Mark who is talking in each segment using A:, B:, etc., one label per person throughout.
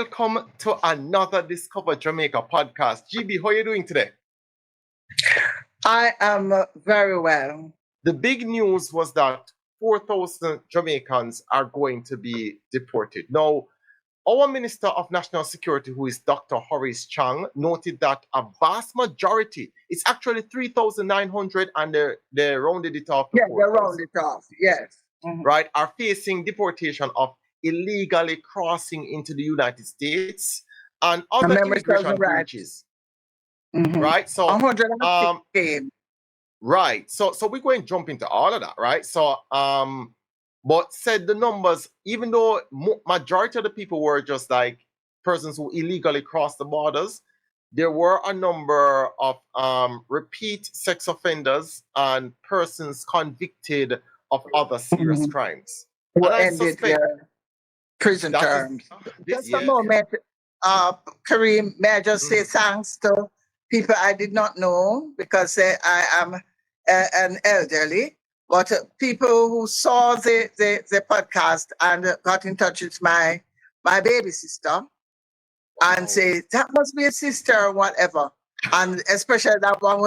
A: welcome to another Discover Jamaica podcast. GB, how are you doing today?
B: I am very well.
A: The big news was that 4,000 Jamaicans are going to be deported. Now, our Minister of National Security, who is Dr. Horace Chang, noted that a vast majority, it's actually 3,900 and they rounded it off to 4,000.
B: They rounded it off, yes.
A: Right, are facing deportation of illegally crossing into the United States and other immigration breaches. Right, so
B: 115.
A: Right, so we're going to jump into all of that, right? So but said the numbers, even though majority of the people were just like persons who illegally crossed the borders, there were a number of repeat sex offenders and persons convicted of other serious crimes.
B: Who ended their prison terms. Just a moment, Kareem, may I just say thanks to people I did not know because I am an elderly, but people who saw the podcast and got in touch with my baby sister and say, that must be a sister or whatever. And especially that one,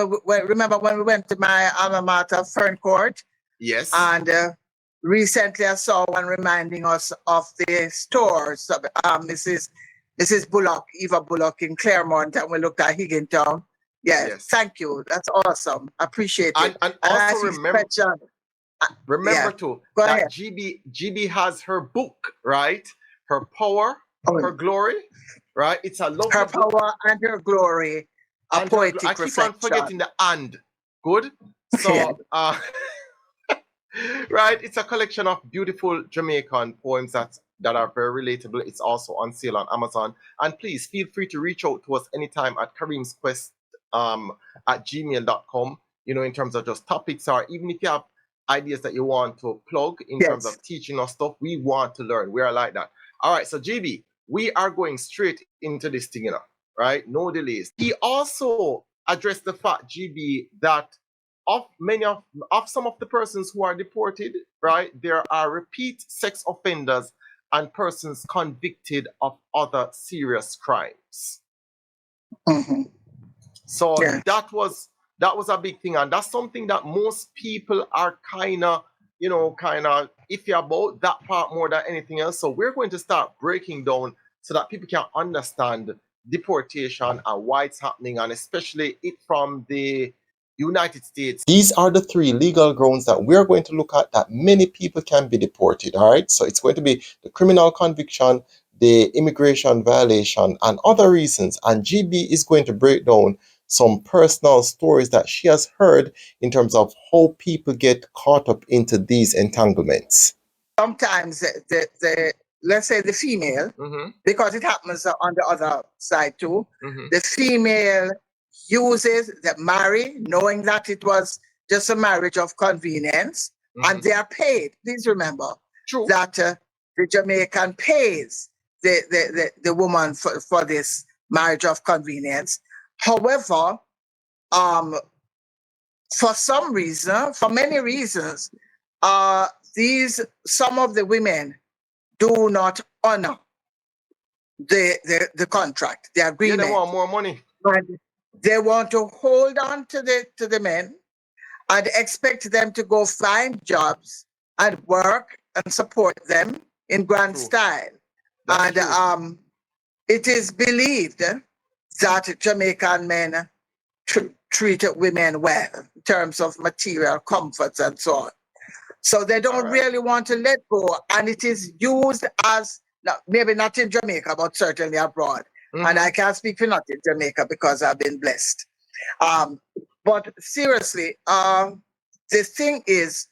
B: remember when we went to my alma mater, Fern Court?
A: Yes.
B: And recently I saw one reminding us of the stores, Mrs. Bullock, Eva Bullock in Claremont, and we looked at Higgintown. Yes. Thank you. That's awesome. Appreciate it.
A: And also remember too, that GB has her book, right? Her Power, Her Glory, right? It's a lovely
B: Her
A: book.
B: Power and Her Glory, a poetic
A: I keep
B: reflection.
A: on forgetting the and. Good? So, right, it's a collection of beautiful Jamaican poems that are very relatable. It's also on sale on Amazon. And please feel free to reach out to us anytime at kareemsquest at gmail.com, in terms of just topics, or even if you have ideas that you want to plug in terms of teaching us stuff, we want to learn. We are like that. All right, so GB, we are going straight into this thing, right? No delays. He also addressed the fact, GB, that of some of the persons who are deported, right, there are repeat sex offenders and persons convicted of other serious crimes. So that was a big thing, and that's something that most people are kind of iffy about, that part more than anything else. So we're going to start breaking down so that people can understand deportation and why it's happening, and especially it from the United States. These are the three legal grounds that we're going to look at that many people can be deported. All right, so it's going to be the criminal conviction, the immigration violation, and other reasons. And GB is going to break down some personal stories that she has heard in terms of how people get caught up into these entanglements.
B: Sometimes the let's say the female, because it happens on the other side too, the female uses the marry, knowing that it was just a marriage of convenience, and they are paid. Please remember that the Jamaican pays the woman for this marriage of convenience. However, for some reason, for many reasons, some of the women do not honor the contract, the agreement.
A: They want more money.
B: And they want to hold on to the men and expect them to go find jobs and work and support them in grand style. And it is believed that Jamaican men treat women well in terms of material comforts and so on. So they don't really want to let go. And it is used as, maybe not in Jamaica, but certainly abroad. And I can't speak for not in Jamaica because I've been blessed. But seriously, the thing is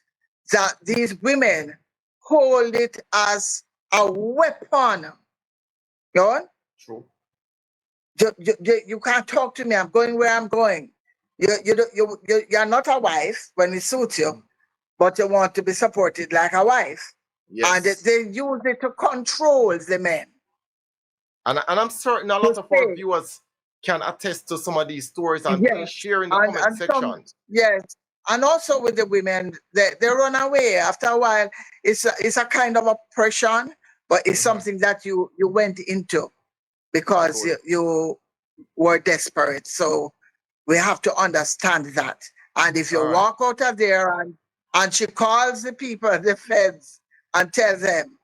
B: that these women hold it as a weapon. You know?
A: True.
B: You can't talk to me. I'm going where I'm going. You're not a wife when it suits you, but you want to be supported like a wife.
A: Yes.
B: And they use it to control the men.
A: And I'm certain a lot of our viewers can attest to some of these stories, and please share in the comment section.
B: And also with the women, they run away. After a while, it's a kind of oppression, but it's something that you went into. because
A: Good.
B: you were desperate. So we have to understand that. And if you
A: All right.
B: walk out of there and she calls the people, the feds, and tells them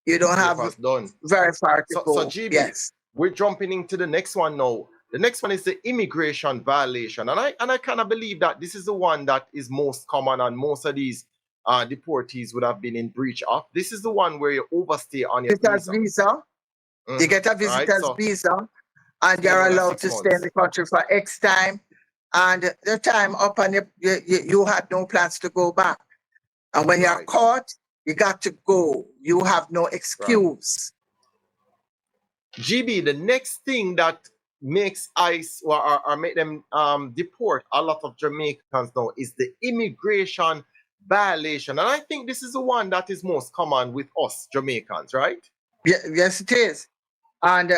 B: you don't have
A: Papers done.
B: very far to
A: So
B: go.
A: GB,
B: Yes.
A: we're jumping into the next one now. The next one is the immigration violation, and I kind of believe that this is the one that is most common, and most of these deportees would have been in breach of. This is the one where you overstay on your
B: Visitor's
A: visa.
B: visa. You get a
A: Right.
B: visitor's
A: So
B: visa, and
A: stay
B: you're
A: more than
B: allowed
A: 6
B: to stay in
A: months.
B: the country for X time. And the time up, and you had no plans to go back. And when you're
A: Right.
B: caught, you got to go. You have no
A: Right.
B: excuse.
A: GB, the next thing that makes ICE or make them deport a lot of Jamaicans now is the immigration violation. And I think this is the one that is most common with us Jamaicans, right?
B: Yes, it is. And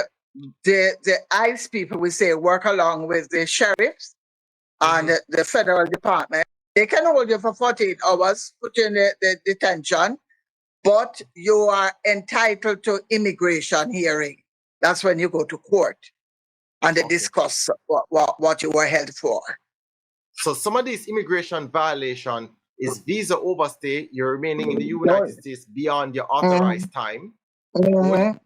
B: the ICE people, we say, work along with the sheriffs and the federal department. They can hold you for 48 hours, put you in the detention, but you are entitled to immigration hearing. That's when you go to court and they
A: Okay.
B: discuss what you were held for.
A: So some of these immigration violation is visa overstay. You're remaining in the United States beyond your authorized time.
B: Mhm.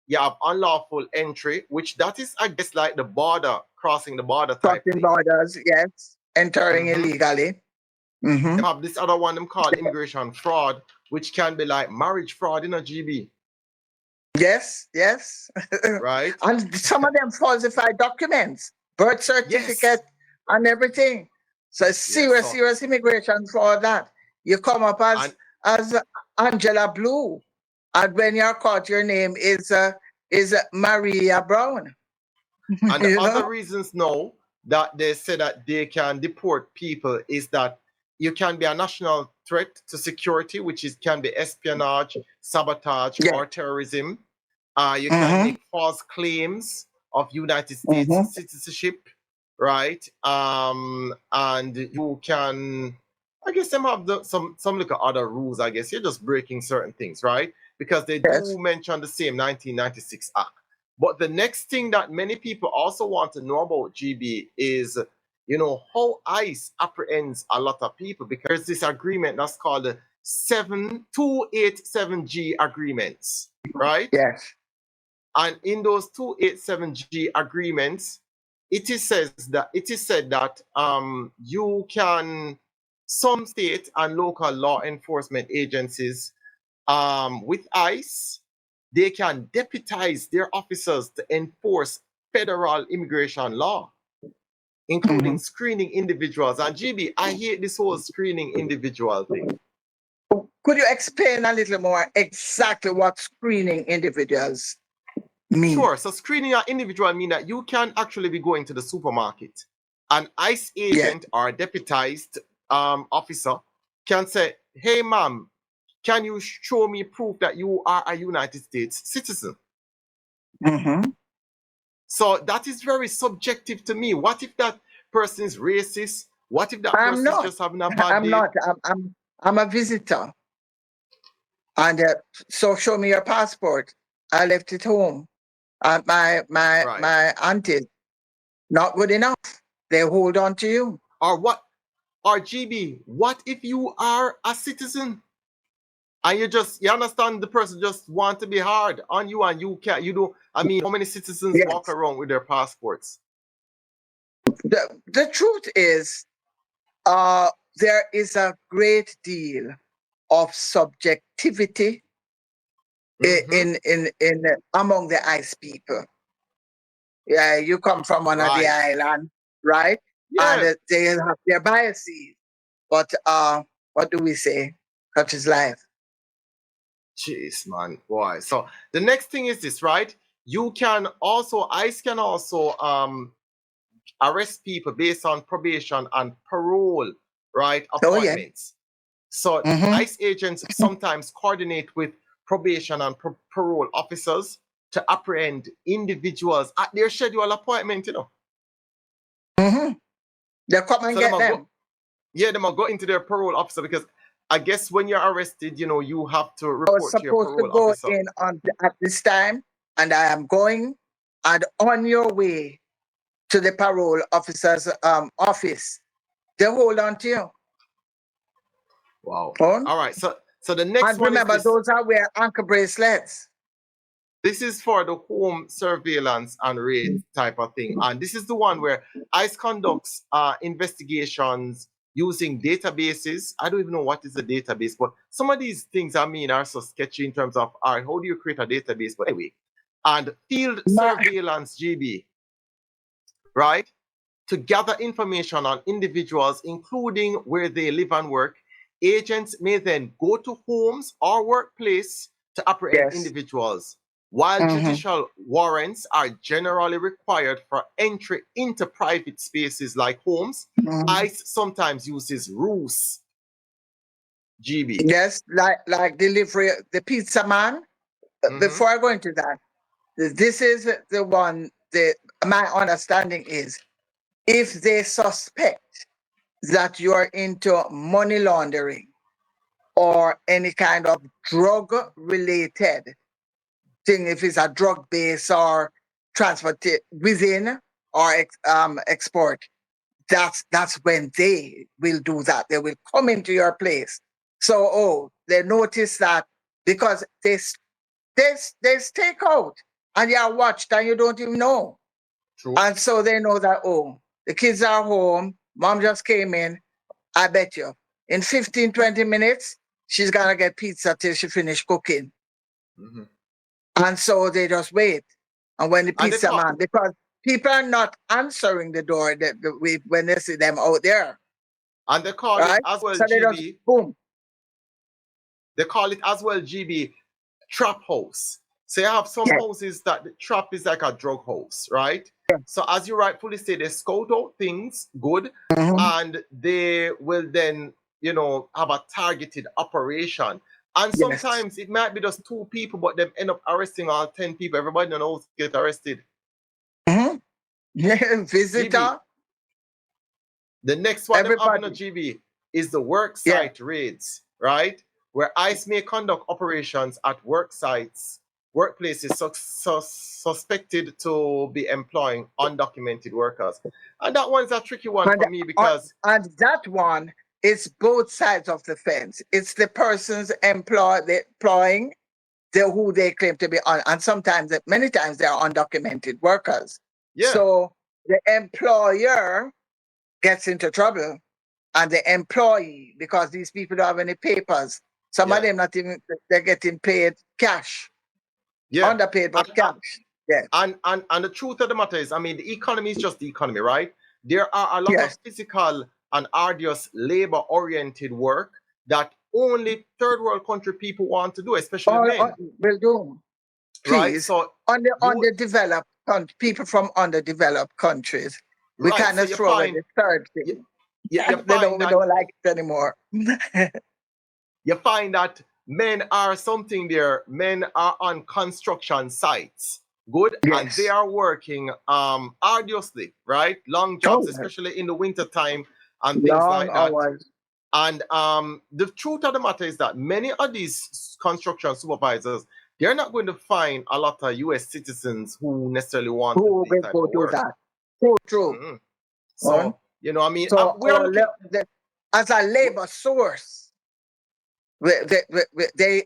A: You have unlawful entry, which that is, I guess, like the border, crossing the border type
B: Crossing
A: thing.
B: borders, yes. Entering
A: Mhm.
B: illegally. Mhm.
A: You have this other one them called immigration fraud, which can be like marriage fraud in a GB,
B: Yes, yes.
A: right?
B: And some of them falsify documents, birth
A: Yes.
B: certificate, and everything. So it's
A: Yes.
B: serious immigration for that. You come up
A: And
B: as Angela Blue, and when you're caught, your name is Maria Brown.
A: and the
B: You
A: other
B: know?
A: reasons now that they say that they can deport people is that you can be a national threat to security, which is can be espionage, sabotage,
B: Yeah.
A: or terrorism. You can make false claims of United States citizenship, right? And you can, I guess, some have some look at other rules. I guess you're just breaking certain things, right? Because they
B: Yes.
A: do mention the same 1996 Act. But the next thing that many people also want to know about GB is, how ICE apprehends a lot of people, because there's this agreement that's called the 287G agreements, right?
B: Yes.
A: And in those 287G agreements, it is said that you can, some state and local law enforcement agencies with ICE, they can deputize their officers to enforce federal immigration law, including screening individuals. And GB, I hate this whole screening individual thing.
B: Could you explain a little more exactly what screening individuals mean?
A: Sure. So screening an individual mean that you can actually be going to the supermarket. An ICE agent or a deputized officer can say, "Hey, ma'am, can you show me proof that you are a United States citizen?" So that is very subjective to me. What if that person is racist? What if that person is just having a bad
B: I'm
A: day?
B: not. I'm a visitor. And so show me your passport. I left it home. My auntie, not good enough. They hold on to you.
A: Or what? Or GB, what if you are a citizen? And you understand the person just want to be hard on you, and you can't, I mean, how many citizens walk around with their passports?
B: The truth is, there is a great deal of subjectivity in among the ICE people. Yeah, you come from one of the island, right?
A: Yes.
B: And they have their biases. But what do we say? Such is life.
A: Jeez, man, boy. So the next thing is this, right? ICE can also arrest people based on probation and parole, right? Appointments. So ICE agents sometimes coordinate with probation and parole officers to apprehend individuals at their scheduled appointment,
B: They come and get them.
A: They might go into their parole officer, because I guess when you're arrested, you have to report to your parole officer.
B: I was supposed to go in at this time, and I am going, and on your way to the parole officer's office, they hold on to you.
A: Wow.
B: On.
A: All right. So the next
B: And
A: one is
B: remember,
A: this.
B: those are where anchor bracelets.
A: This is for the home surveillance and raid type of thing. And this is the one where ICE conducts investigations using databases. I don't even know what is a database, but some of these things, I mean, are so sketchy in terms of, all right, how do you create a database? But anyway, and field surveillance, GB, right? To gather information on individuals, including where they live and work. Agents may then go to homes or workplace to apprehend
B: Yes.
A: individuals. While judicial warrants are generally required for entry into private spaces like homes, ICE sometimes uses ruse. GB.
B: Yes, like delivery, the pizza man. Before I go into that, this is the one that my understanding is, if they suspect that you're into money laundering or any kind of drug related thing, if it's a drug base or transfer within or export, that's when they will do that. They will come into your place. So they notice that because they stake out and you are watched and you don't even know.
A: True.
B: And so they know that, the kids are home, mom just came in. I bet you in 15, 20 minutes, she's gonna get pizza till she finish cooking. And so they just wait. And when the pizza man, because people are not answering the door when they see them out there.
A: And they call it as well,
B: so
A: GB.
B: They just, boom.
A: They call it as well, GB, trap house. So you have some houses that the trap is like a drug house, right?
B: Yeah.
A: So as you rightfully say, they scout out things good, and they will then, have a targeted operation. And sometimes it might be just 2 people, but they end up arresting all 10 people. Everybody knows get arrested.
B: Yeah, visitor.
A: GB. The next one them having a GB is the work site raids, right? Where ICE may conduct operations at work sites, workplaces suspected to be employing undocumented workers. And that one's a tricky one for me because...
B: And that one is both sides of the fence. It's the person's employing who they claim to be on, and many times they are undocumented workers.
A: Yeah.
B: So the employer gets into trouble, and the employee, because these people don't have any papers. Some of them not even, they're getting paid cash.
A: Yeah.
B: Underpaid, but cash. Yeah.
A: And the truth of the matter is, I mean, the economy is just the economy, right? There are a lot of physical and arduous labor-oriented work that only third world country people want to do, especially men.
B: Will do. Please.
A: Right? So
B: underdeveloped people from underdeveloped countries. We kind of throw away the third thing. We don't like it anymore.
A: You find that men are something there. Men are on construction sites. Good. Yes. And they are working arduously, right? Long jobs, especially in the winter time and things like that.
B: Hours.
A: And the truth of the matter is that many of these construction supervisors, they're not going to find a lot of US citizens who necessarily want to do this type of work.
B: That. True.
A: So, I mean,
B: as a labor source, they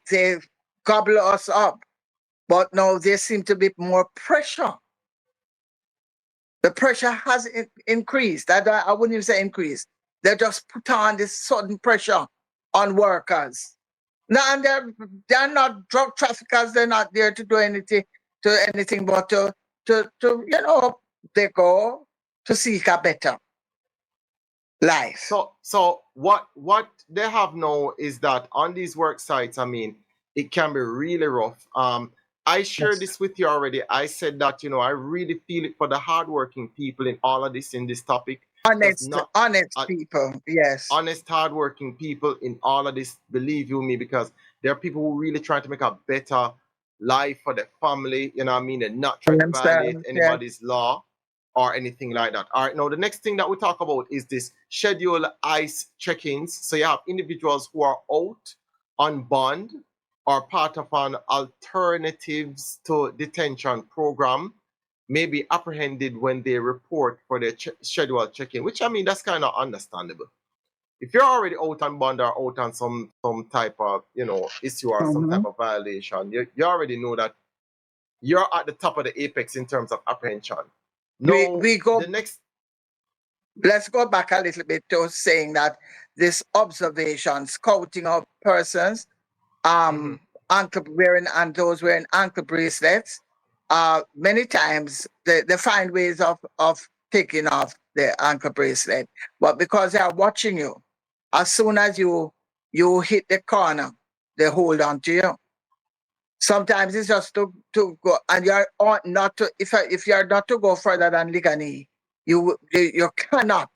B: gobble us up. But now there seems to be more pressure. The pressure has increased. I wouldn't even say increased. They just put on this sudden pressure on workers. Now, and they're not drug traffickers. They're not there to do anything but to they go to seek a better life.
A: So what they have now is that on these work sites, I mean, it can be really rough. I shared this with you already. I said that, I really feel it for the hardworking people in all of this, in this topic.
B: Honest people, yes.
A: Honest, hardworking people in all of this, believe you me, because there are people who really try to make a better life for their family, you know what I mean, and not trying to violate anybody's law or anything like that. All right, now the next thing that we talk about is this scheduled ICE check-ins. So you have individuals who are out on bond or part of an alternatives to detention program. may be apprehended when they report for their scheduled check-in, which I mean, that's kind of understandable. If you're already out on bond or out on some type of, you know, issue or some type of violation, you already know that you're at the top of the apex in terms of apprehension. No,
B: we go.
A: the next.
B: Let's go back a little bit to saying that this observation, scouting of persons, ankle wearing and those wearing ankle bracelets, many times they find ways of taking off the ankle bracelet, but because they are watching you, as soon as you hit the corner, they hold on to you. Sometimes it's just to go, and you're not to, if you're not to go further than Ligani, you cannot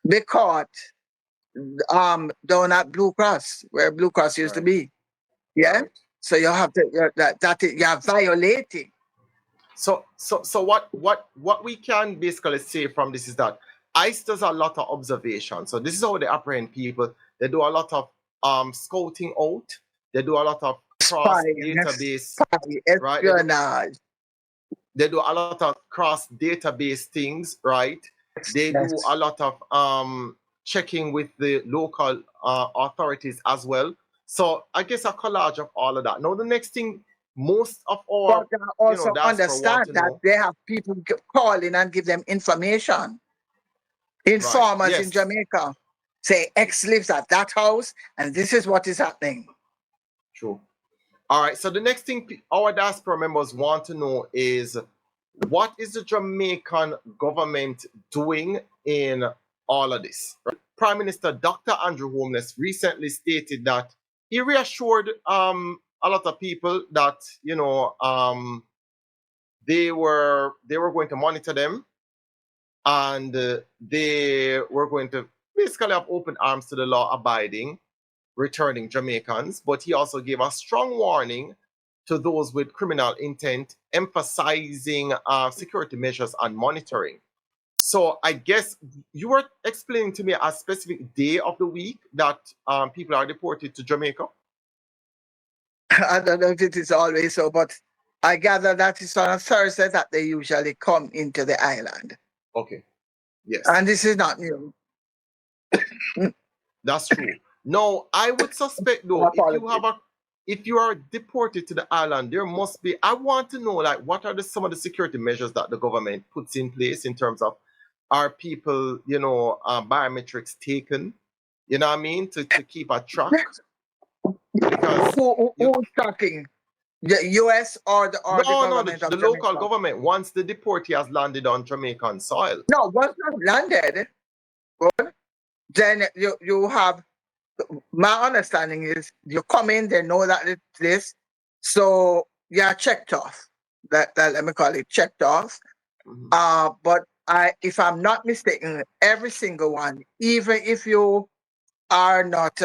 B: be caught down at Blue Cross, where Blue Cross used to be. Yeah.
A: Right.
B: So you have to you're violating.
A: So what we can basically say from this is that ICE does a lot of observation. So this is how they apprehend people. They do a lot of scouting out. They do a lot of cross database, right?
B: Espionage.
A: They do a lot of cross database things, right? They do a lot of checking with the local authorities as well. So I guess a collage of all of that. Now the next thing, most of our,
B: but also understand that
A: know,
B: they have people calling and give them information. Informers
A: right. Yes.
B: in Jamaica say X lives at that house and this is what is happening.
A: True. All right. So the next thing our diaspora members want to know is, what is the Jamaican government doing in all of this? Right? Prime Minister Dr. Andrew Holness recently stated that he reassured a lot of people that, you know, they were going to monitor them, and they were going to basically have open arms to the law-abiding returning Jamaicans. But he also gave a strong warning to those with criminal intent, emphasizing security measures and monitoring. So I guess you were explaining to me a specific day of the week that people are deported to Jamaica.
B: I don't know if it is always so, but I gather that it's on a Thursday that they usually come into the island.
A: Okay. Yes.
B: And this is not new.
A: That's true. No, I would suspect though, if you are deported to the island, there must be, I want to know, like, what are some of the security measures that the government puts in place in terms of, are people, you know, biometrics taken, you know what I mean, to keep a track? Because
B: who's talking? The US or the government
A: the local government, once the deportee has landed on Jamaican soil.
B: No, once not landed, then you have, my understanding is you come in, they know that it's this, so you're checked off. That let me call it checked off. But if I'm not mistaken, every single one, even if you are not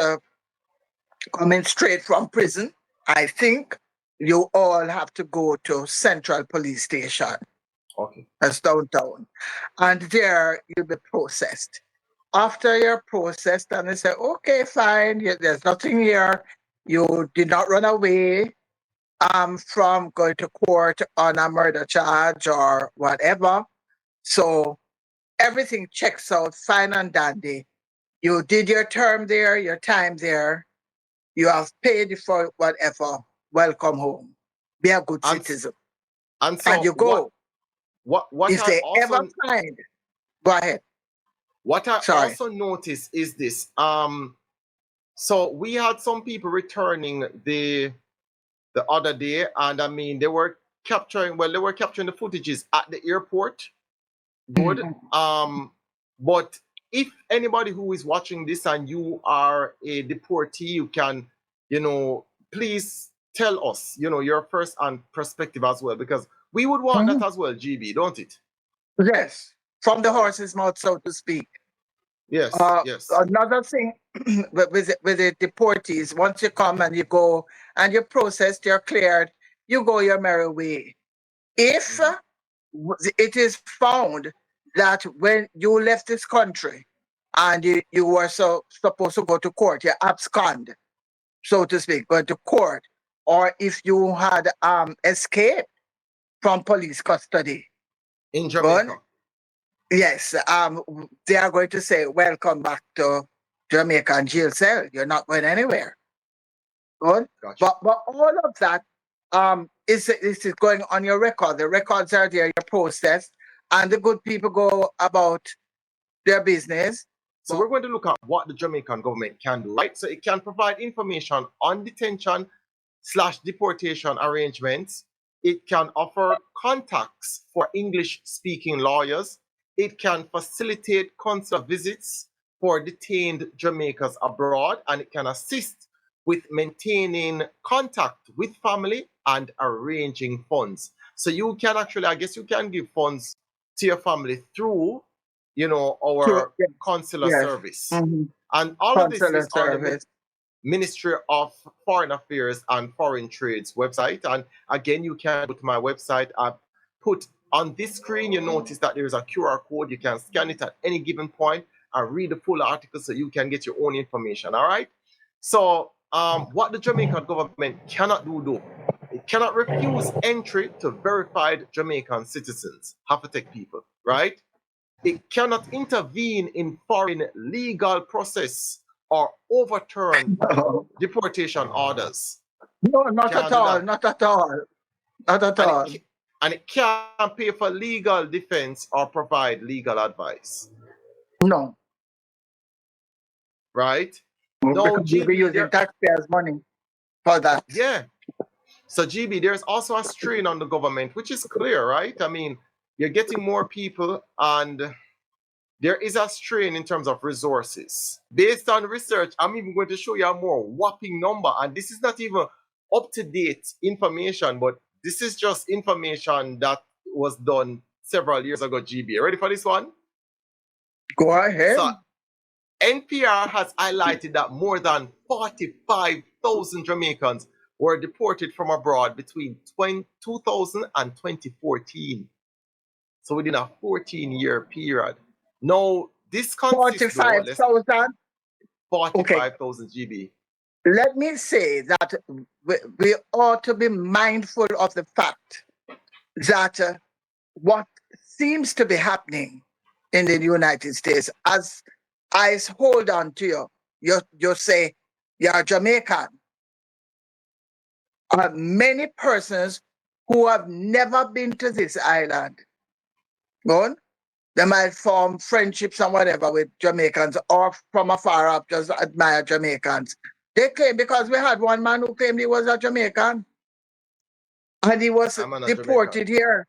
B: coming straight from prison, I think you all have to go to Central Police Station.
A: Okay.
B: That's downtown. And there you'll be processed. After you're processed and they say, okay, fine, there's nothing here. You did not run away from going to court on a murder charge or whatever. So everything checks out fine and dandy. You did your term there, your time there. You have paid for whatever. Welcome home. Be a good citizen.
A: And so
B: you go.
A: What
B: if they ever find, go ahead.
A: What I also noticed is this. So we had some people returning the other day, and I mean they were capturing the footages at the airport. Good. But if anybody who is watching this and you are a deportee, you can, you know, please tell us, you know, your first-hand perspective as well, because we would want that as well, GB, don't it?
B: Yes, from the horse's mouth, so to speak.
A: Yes, yes.
B: Another thing with the deportees, once you come and you go and you're processed, you're cleared, you go your merry way. If it is found that when you left this country and you were supposed to go to court, you abscond, so to speak, go to court, or if you had escaped from police custody.
A: In Jamaica.
B: Yes, they are going to say, welcome back to Jamaican jail cell. You're not going anywhere. Good.
A: Gotcha.
B: But all of that is going on your record. The records are there, your process, and the good people go about their business.
A: So we're going to look at what the Jamaican government can do, right? So it can provide information on detention/deportation arrangements. It can offer contacts for English-speaking lawyers. It can facilitate consular visits for detained Jamaicans abroad, and it can assist with maintaining contact with family and arranging funds. So you can actually, I guess you can give funds to your family through, our consular service. And all of this is on the Ministry of Foreign Affairs and Foreign Trade's website. And again, you can go to my website. I put on this screen, you notice that there is a QR code. You can scan it at any given point and read the full article so you can get your own information. All right. So what the Jamaican government cannot do, though, it cannot refuse entry to verified Jamaican citizens, Half-Tech people, right? It cannot intervene in foreign legal process or overturn deportation orders.
B: No, not at all. Not at all. Not at all.
A: And it can't pay for legal defense or provide legal advice.
B: No.
A: Right?
B: No, GB, we're using taxpayers' money for that.
A: Yeah. So GB, there's also a strain on the government, which is clear, right? I mean, you're getting more people and there is a strain in terms of resources. Based on research, I'm even going to show you a more whopping number. And this is not even up-to-date information, but this is just information that was done several years ago, GB. Ready for this one?
B: Go ahead.
A: So, NPR has highlighted that more than 45,000 Jamaicans were deported from abroad between 2000 and 2014. So within a 14-year period. Now, this consists
B: 45,000?
A: 45,000 GB.
B: Let me say that we ought to be mindful of the fact that what seems to be happening in the United States, as I hold on to you say you're Jamaican. Many persons who have never been to this island, they might form friendships and whatever with Jamaicans, or from afar off just admire Jamaicans. They came because we had one man who claimed he was a Jamaican, and he was deported here,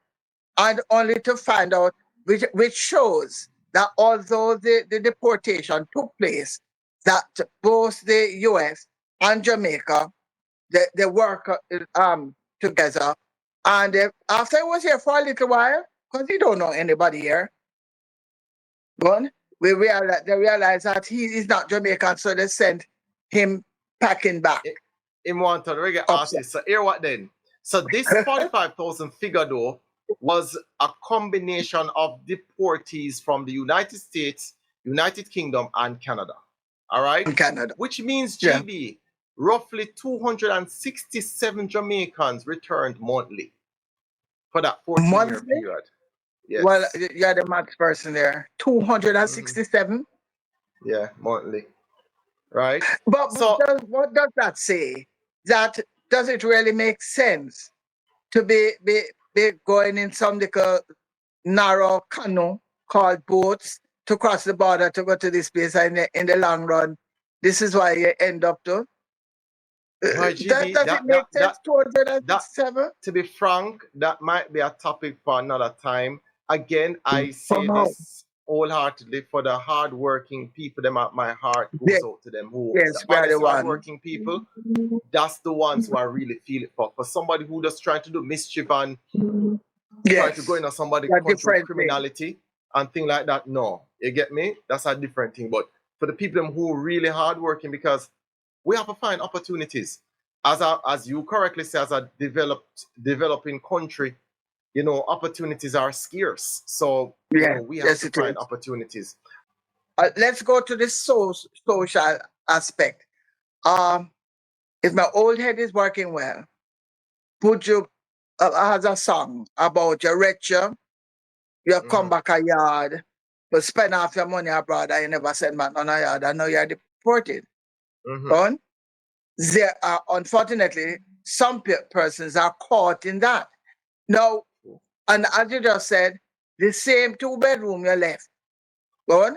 B: and only to find out, which shows that although the deportation took place, that both the US and Jamaica, they work together. And after he was here for a little while, because he don't know anybody here, they realized that he is not Jamaican, so they sent him packing back.
A: In one to the regular artist. So here what then? So this 45,000 figure though was a combination of deportees from the United States, United Kingdom, and Canada. All right?
B: Canada.
A: Which means, GB, roughly 267 Jamaicans returned monthly for that 14-year period. Yes.
B: Well, you're the math person there. 267?
A: Yeah, monthly. Right?
B: But so, what does that say? That does it really make sense to be going in some little narrow canoe called boats to cross the border to go to this place, and in the long run, this is why you end up to? Does it make sense, 267?
A: To be frank, that might be a topic for another time. Again, I say this wholeheartedly for the hardworking people. My heart goes out to them. The hardworking people, that's the ones who I really feel it for. For somebody who just trying to do mischief and try to go into somebody's country criminality and things like that, no. You get me? That's a different thing. But for the people who are really hardworking, because we have to find opportunities. As you correctly say, as a developing country, opportunities are scarce. So we have to find opportunities.
B: Let's go to the social aspect. If my old head is working well, would you has a song about you rich, you come back a yard, but spend half your money abroad and you never send back on a yard, and now you're deported. Right? There are, unfortunately, some persons are caught in that. Now, and as you just said, the same 2-bedroom you left, right?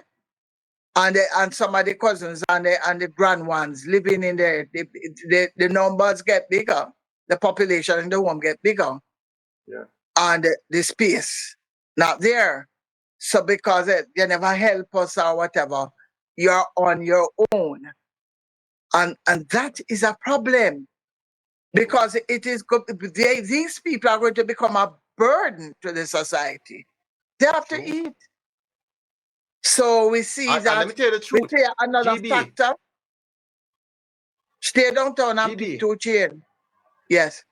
B: And some of the cousins and the grand ones living in there, the numbers get bigger, the population in the home get bigger, and the space not there. So because you never help us or whatever, you're on your own, and that is a problem, because it is these people are going to become a burden to the society. They have to eat. So we see
A: And
B: that
A: let me tell you the
B: we
A: truth,
B: see another
A: GB,
B: factor. Stay downtown and pick
A: GB,
B: 2 chain. Yes.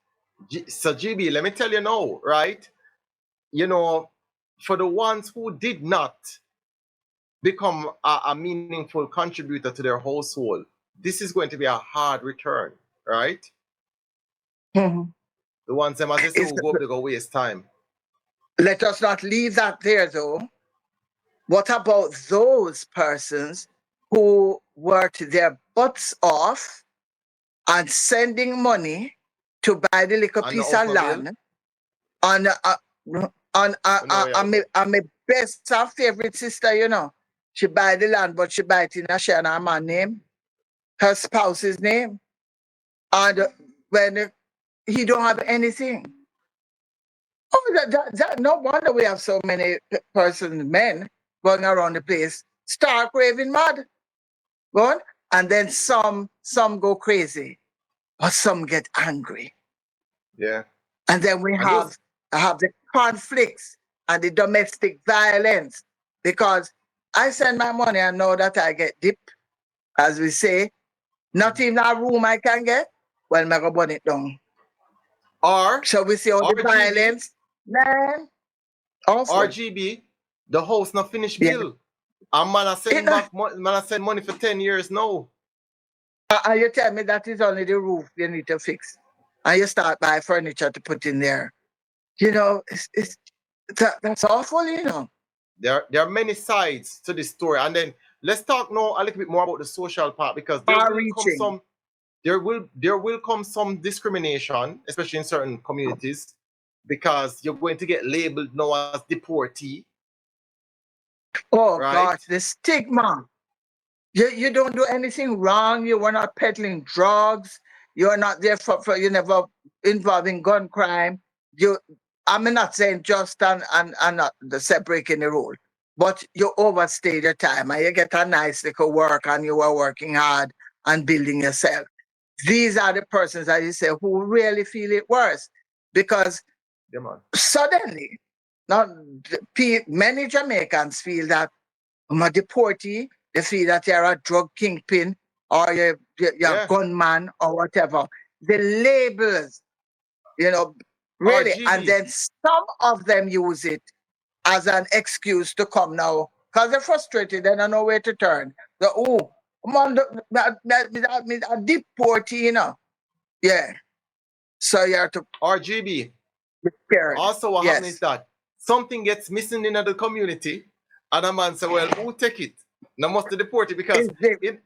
A: so GB, let me tell you now, right? You know, for the ones who did not become a meaningful contributor to their household, this is going to be a hard return, right?
B: Mhm.
A: The ones them as they say
B: It's-
A: who go up, they go waste time.
B: Let us not leave that there, though. What about those persons who worked their butts off and sending money to buy the little
A: And the
B: piece of
A: automobile,
B: land on my best and favorite sister, you know? She buy the land, but she buy it in a share and her man's name, her spouse's name. And when he don't have anything. Oh, no wonder we have so many persons, men, going around the place, stark raving mad. Go on. And then some go crazy, but some get angry.
A: yeah.
B: And then we
A: And those,
B: have the conflicts and the domestic violence, because I send my money and know that I get dip, as we say, not even a room I can get. Well, I'm going to burn it down.
A: or
B: So we see all the
A: RGB,
B: violence, man. Awful.
A: RGB, the house not finished
B: Yeah.
A: bill. And man, I send back, man, I send money for 10 years now.
B: And you tell me that is only the roof you need to fix, and you start buying furniture to put in there. You know, that's awful. You know.
A: There are many sides to this story. And then let's talk now a little bit more about the social part, because
B: Far-reaching.
A: there will come some discrimination, especially in certain communities, because you're going to get labeled now as deportee.
B: Oh
A: right?
B: God, the stigma. You don't do anything wrong. You were not peddling drugs. You're not there for you never involved in gun crime. I'm not saying just and not the breaking the rule, but you overstayed your time and you get a nice little work and you are working hard and building yourself. These are the persons, as you say, who really feel it worse, because
A: Yeah, man.
B: suddenly, not many Jamaicans feel that I'm a deportee. They feel that you're a drug kingpin or you're a gunman or whatever. The labels, you know, really.
A: RGB.
B: And then some of them use it as an excuse to come now because they're frustrated. They don't know where to turn. I'm on a deportee, you know. Yeah. So you have to
A: RGB.
B: be scared.
A: Also, what happens is that something gets missing in the community, and a man say, well, who take it? Now must deport it, because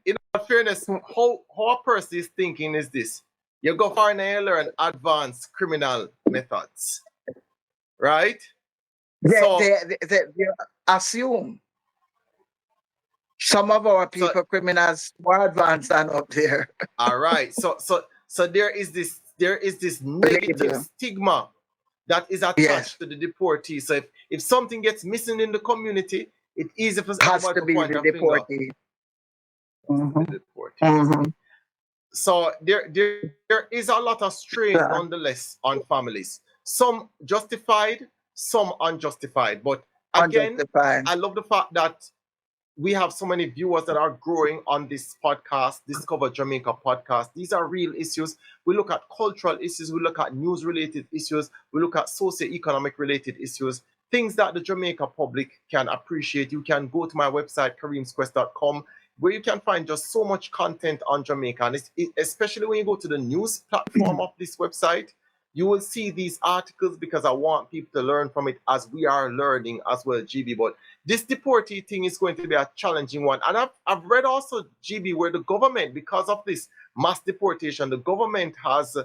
A: in all fairness, how a person is thinking is this. You go far and you learn advanced criminal methods. Right?
B: They assume some of our people, criminals, more advanced than up there.
A: All right. So there is this negative stigma that is attached to the deportee. So if something gets missing in the community, it's easy for somebody to point a finger. So there is a lot of strain nonetheless on families. Some justified, some unjustified. But again, I love the fact that we have so many viewers that are growing on this podcast, Discover Jamaica podcast. These are real issues. We look at cultural issues. We look at news-related issues. We look at socio-economic related issues, things that the Jamaica public can appreciate. You can go to my website, kareemsquest.com, where you can find just so much content on Jamaica. And especially when you go to the news platform of this website, you will see these articles because I want people to learn from it as we are learning as well, GB. But this deportee thing is going to be a challenging one. And I've read also, GB, where the government, because of this mass deportation, the government has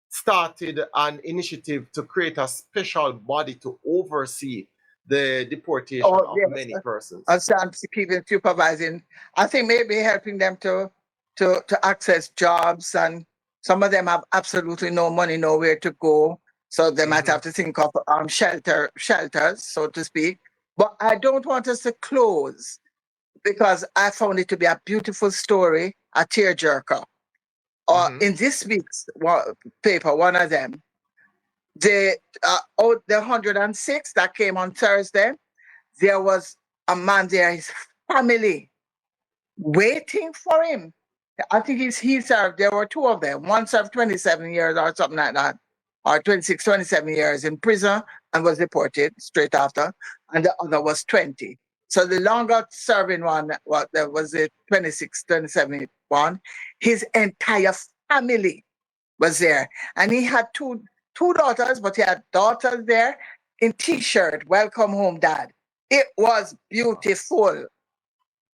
A: started an initiative to create a special body to oversee the deportation of many persons.
B: And keeping supervising. I think maybe helping them to access jobs, and some of them have absolutely no money, nowhere to go. So they might have to think of shelters, so to speak. But I don't want us to close, because I found it to be a beautiful story, a tearjerker. In this week's paper, one of them, the 106 that came on Thursday, there was a man there, his family, waiting for him. I think he served, there were two of them. One served 27 years or something like that, or 26, 27 years in prison and was deported straight after. And the other was 20. So the longer serving one, there was the 26, 27 one, his entire family was there. And he had two daughters, but he had daughters there in T-shirt, "Welcome home, Dad." It was beautiful.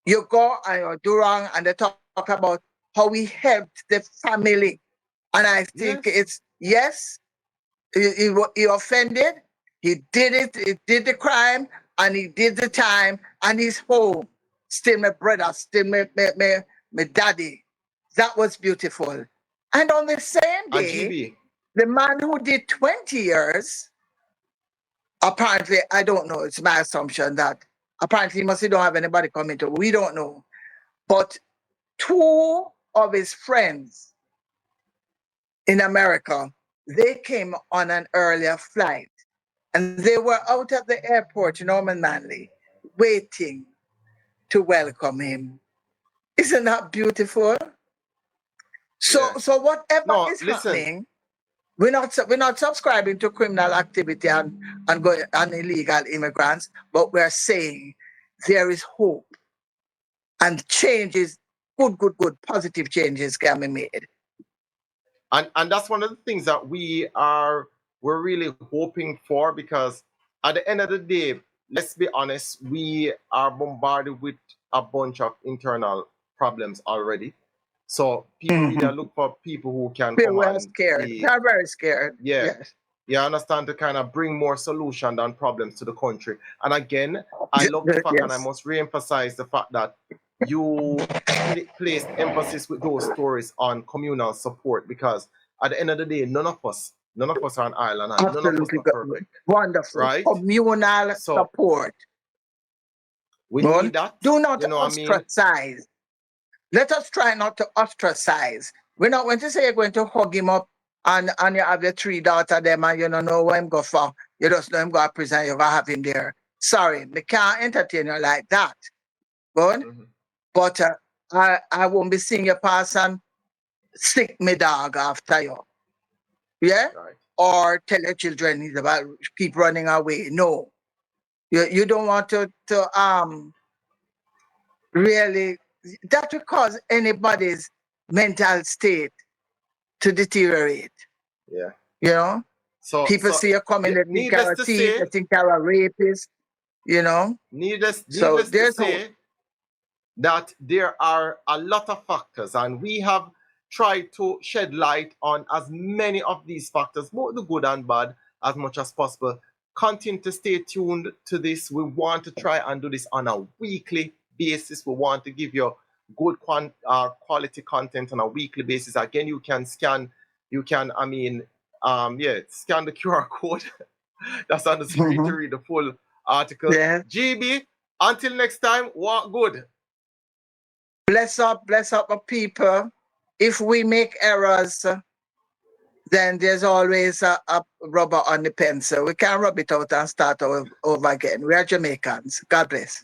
B: You go and you do wrong, and they talk about how we helped the family. And I think it's, yes, he offended, he did it, he did the crime, and he did the time, and he's home. Still my brother, still my daddy. That was beautiful. And on the same day, the man who did 20 years, apparently, I don't know, it's my assumption that apparently he must don't have anybody coming to, we don't know. But two of his friends in America, they came on an earlier flight, and they were out at the airport in Norman Manley waiting to welcome him. Isn't that beautiful? So whatever is happening, we're not subscribing to criminal activity and illegal immigrants, but we're saying there is hope, and changes, good, positive changes can be made.
A: And that's one of the things that we're really hoping for, because at the end of the day, let's be honest, we are bombarded with a bunch of internal problems already. So people really look for people who can come and
B: scared. They're very scared.
A: Yes. Yeah, I understand, to kind of bring more solution than problems to the country. And again, I love the fact, and I must re-emphasize the fact that you placed emphasis with those stories on communal support, because at the end of the day, none of us are an island, and none of us are perfect.
B: Wonderful.
A: Right?
B: Communal support.
A: We need that.
B: Do not ostracize. Let us try not to ostracize. We're not going to say you're going to hug him up and you have your three daughters them, and you don't know where him go for. You just know him go to prison, you're going to have him there. Sorry, we can't entertain you like that. Good? But I won't be seeing you pass and stick me dog after you. Yeah?
A: Right.
B: Or tell your children about keep running away. No. You don't want to really, that will cause anybody's mental state to deteriorate.
A: Yeah.
B: You know?
A: So
B: people see you coming, they think you're a thief, they think you're a rapist, you know?
A: Needless to say that there are a lot of factors, and we have tried to shed light on as many of these factors, both the good and bad, as much as possible. Continue to stay tuned to this. We want to try and do this on a weekly basis. We want to give you good quality content on a weekly basis. Again, you can scan the QR code that's on the screen to read the full article.
B: Yeah.
A: GB, until next time, walk good.
B: Bless up our people. If we make errors, then there's always a rubber on the pencil. We can't rub it out and start over again. We are Jamaicans. God bless.